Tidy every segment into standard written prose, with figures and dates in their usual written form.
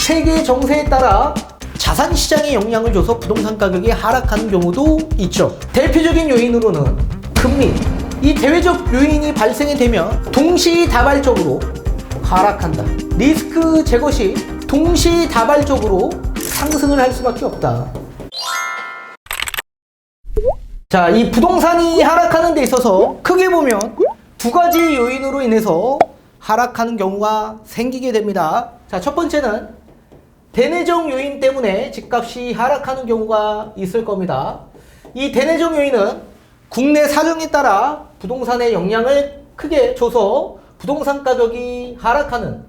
세계 정세에 따라 자산 시장에 영향을 줘서 부동산 가격이 하락하는 경우도 있죠. 대표적인 요인으로는 금리, 이 대외적 요인이 발생이 되면 동시다발적으로 하락한다. 리스크 제거 시 동시다발적으로 상승을 할 수밖에 없다. 자, 이 부동산이 하락하는 데 있어서 크게 보면 두 가지 요인으로 인해서 하락하는 경우가 생기게 됩니다. 자, 첫 번째는 대내적 요인 때문에 집값이 하락하는 경우가 있을 겁니다. 이 대내적 요인은 국내 사정에 따라 부동산에 영향을 크게 줘서 부동산 가격이 하락하는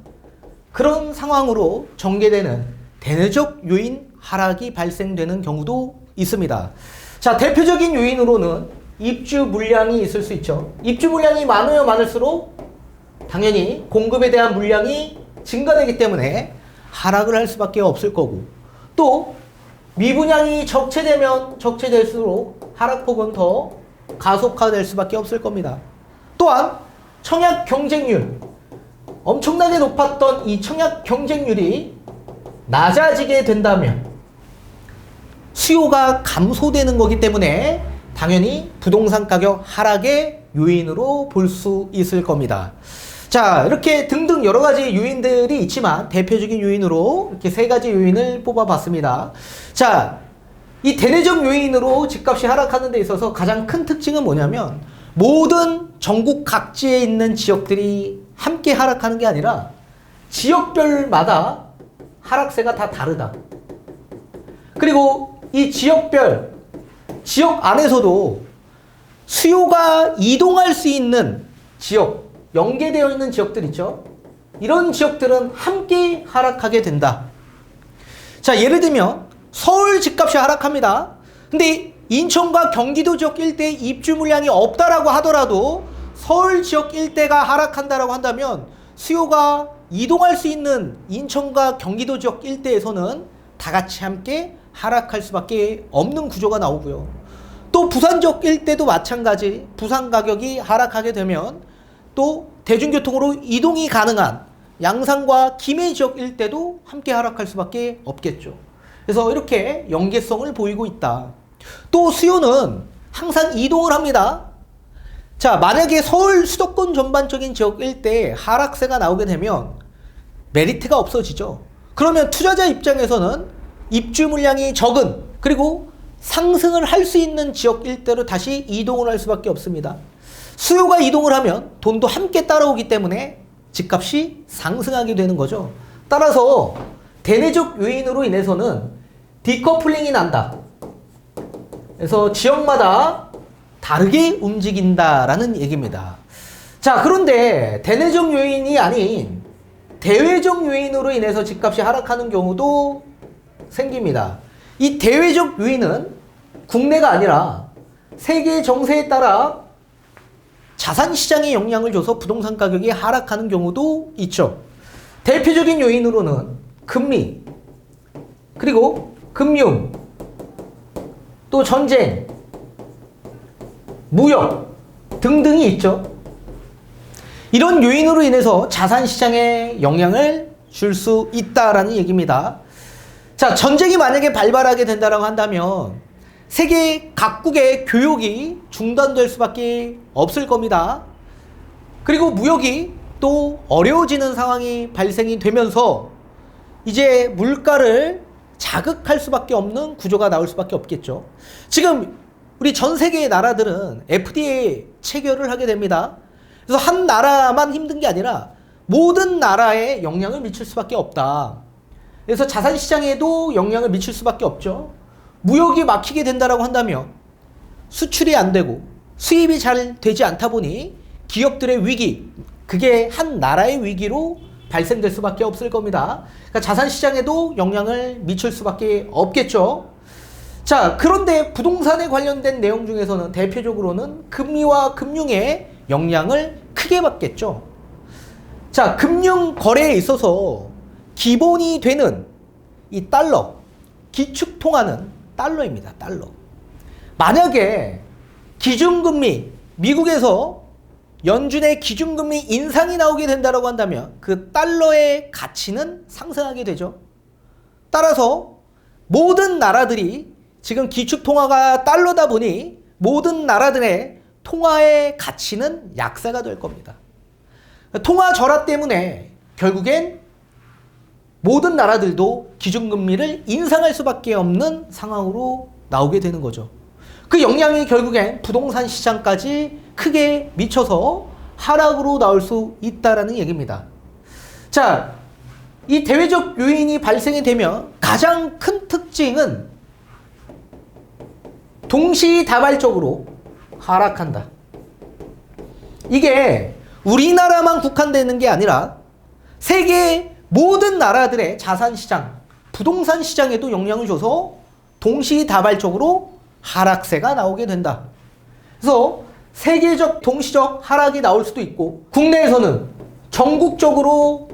그런 상황으로 전개되는 대내적 요인 하락이 발생되는 경우도 있습니다. 자, 대표적인 요인으로는 입주 물량이 있을 수 있죠. 입주 물량이 많으면 많을수록 당연히 공급에 대한 물량이 증가되기 때문에 하락을 할 수밖에 없을 거고, 또 미분양이 적체되면 적체될수록 하락폭은 더 가속화될 수밖에 없을 겁니다. 또한 청약 경쟁률, 엄청나게 높았던 이 청약 경쟁률이 낮아지게 된다면 수요가 감소되는 거기 때문에 당연히 부동산 가격 하락의 요인으로 볼 수 있을 겁니다. 자, 이렇게 등등 여러 가지 요인들이 있지만 대표적인 요인으로 이렇게 세 가지 요인을 뽑아봤습니다. 자, 이 대내적 요인으로 집값이 하락하는 데 있어서 가장 큰 특징은 뭐냐면 모든 전국 각지에 있는 지역들이 함께 하락하는 게 아니라 지역별마다 하락세가 다 다르다. 그리고 이 지역별, 지역 안에서도 수요가 이동할 수 있는 지역, 연계되어 있는 지역들 있죠. 이런 지역들은 함께 하락하게 된다. 자, 예를 들면 서울 집값이 하락합니다. 근데 인천과 경기도 지역 일대에 입주 물량이 없다라고 하더라도 서울 지역 일대가 하락한다라고 한다면 수요가 이동할 수 있는 인천과 경기도 지역 일대에서는 다 같이 함께 하락할 수밖에 없는 구조가 나오고요. 또 부산 지역 일대도 마찬가지, 부산 가격이 하락하게 되면 또 대중교통으로 이동이 가능한 양산과 김해 지역 일대도 함께 하락할 수밖에 없겠죠. 그래서 이렇게 연계성을 보이고 있다. 또 수요는 항상 이동을 합니다. 자, 만약에 서울 수도권 전반적인 지역 일대에 하락세가 나오게 되면 메리트가 없어지죠. 그러면 투자자 입장에서는 입주 물량이 적은, 그리고 상승을 할 수 있는 지역 일대로 다시 이동을 할 수밖에 없습니다. 수요가 이동을 하면 돈도 함께 따라오기 때문에 집값이 상승하게 되는 거죠. 따라서 대내적 요인으로 인해서는 디커플링이 난다. 그래서 지역마다 다르게 움직인다라는 얘기입니다. 자, 그런데 대내적 요인이 아닌 대외적 요인으로 인해서 집값이 하락하는 경우도 생깁니다. 이 대외적 요인은 국내가 아니라 세계 정세에 따라 자산 시장에 영향을 줘서 부동산 가격이 하락하는 경우도 있죠. 대표적인 요인으로는 금리, 그리고 금융, 또 전쟁, 무역 등등이 있죠. 이런 요인으로 인해서 자산 시장에 영향을 줄 수 있다라는 얘기입니다. 자, 전쟁이 만약에 발발하게 된다고 한다면 세계 각국의 교역이 중단될 수밖에 없을 겁니다. 그리고 무역이 또 어려워지는 상황이 발생이 되면서 이제 물가를 자극할 수밖에 없는 구조가 나올 수밖에 없겠죠. 지금 우리 전 세계의 나라들은 FTA 체결을 하게 됩니다. 그래서 한 나라만 힘든 게 아니라 모든 나라에 영향을 미칠 수밖에 없다. 그래서 자산 시장에도 영향을 미칠 수밖에 없죠. 무역이 막히게 된다라고 한다면 수출이 안 되고 수입이 잘 되지 않다 보니 기업들의 위기, 그게 한 나라의 위기로 발생될 수밖에 없을 겁니다. 그러니까 자산 시장에도 영향을 미칠 수밖에 없겠죠. 자, 그런데 부동산에 관련된 내용 중에서는 대표적으로는 금리와 금융에 영향을 크게 받겠죠. 자, 금융 거래에 있어서 기본이 되는 이 달러, 기축통화는 달러입니다. 달러. 만약에 기준금리, 미국에서 연준의 기준금리 인상이 나오게 된다고 한다면 그 달러의 가치는 상승하게 되죠. 따라서 모든 나라들이 지금 기축통화가 달러다 보니 모든 나라들의 통화의 가치는 약세가 될 겁니다. 통화 절하 때문에 결국엔 모든 나라들도 기준금리를 인상할 수밖에 없는 상황으로 나오게 되는 거죠. 그 영향이 결국엔 부동산 시장까지 크게 미쳐서 하락으로 나올 수 있다라는 얘기입니다. 자, 이 대외적 요인이 발생이 되면 가장 큰 특징은 동시다발적으로 하락한다. 이게 우리나라만 국한되는 게 아니라 세계 모든 나라들의 자산시장, 부동산 시장에도 영향을 줘서 동시다발적으로 하락세가 나오게 된다. 그래서 세계적 동시적 하락이 나올 수도 있고 국내에서는 전국적으로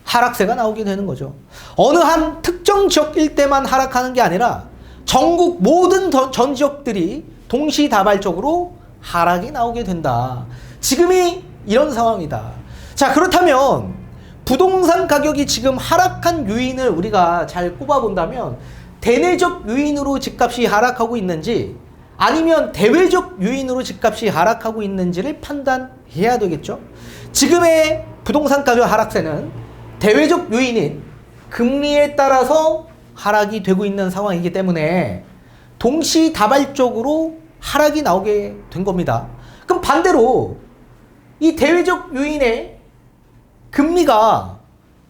하락세가 나오게 되는 거죠. 어느 한 특정 지역 일대만 하락하는 게 아니라 전국 모든 전 지역들이 동시다발적으로 하락이 나오게 된다. 지금이 이런 상황이다. 자, 그렇다면 부동산 가격이 지금 하락한 요인을 우리가 잘 꼽아본다면 대내적 요인으로 집값이 하락하고 있는지 아니면 대외적 요인으로 집값이 하락하고 있는지를 판단해야 되겠죠. 지금의 부동산 가격 하락세는 대외적 요인인 금리에 따라서 하락이 되고 있는 상황이기 때문에 동시다발적으로 하락이 나오게 된 겁니다. 그럼 반대로 이 대외적 요인의 금리가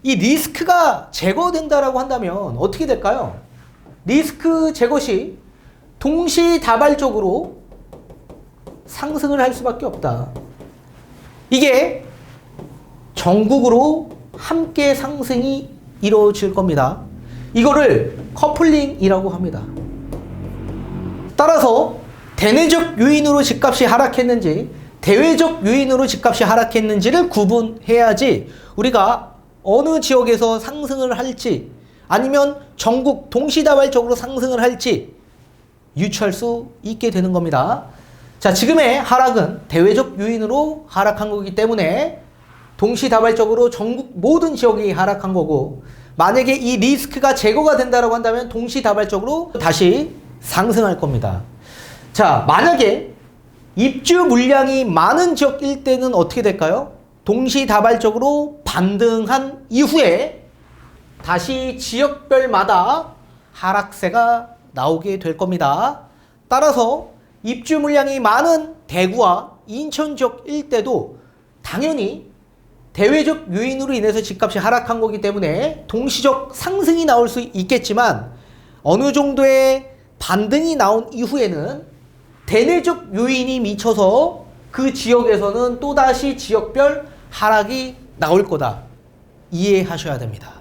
이 리스크가 제거된다라고 한다면 어떻게 될까요? 리스크 제거 시 동시다발적으로 상승을 할 수밖에 없다. 이게 전국으로 함께 상승이 이루어질 겁니다. 이거를 커플링이라고 합니다. 따라서 대내적 요인으로 집값이 하락했는지 대외적 요인으로 집값이 하락했는지를 구분해야지 우리가 어느 지역에서 상승을 할지 아니면 전국 동시다발적으로 상승을 할지 유추할 수 있게 되는 겁니다. 자, 지금의 하락은 대외적 요인으로 하락한 거기 때문에 동시다발적으로 전국 모든 지역이 하락한 거고 만약에 이 리스크가 제거가 된다고 한다면 동시다발적으로 다시 상승할 겁니다. 자, 만약에 입주 물량이 많은 지역일 때는 어떻게 될까요? 동시다발적으로 반등한 이후에 다시 지역별마다 하락세가 나오게 될 겁니다. 따라서 입주 물량이 많은 대구와 인천 지역일 때도 당연히 대외적 요인으로 인해서 집값이 하락한 거기 때문에 동시적 상승이 나올 수 있겠지만 어느 정도의 반등이 나온 이후에는 대내적 요인이 미쳐서 그 지역에서는 또다시 지역별 하락이 나올 거다. 이해하셔야 됩니다.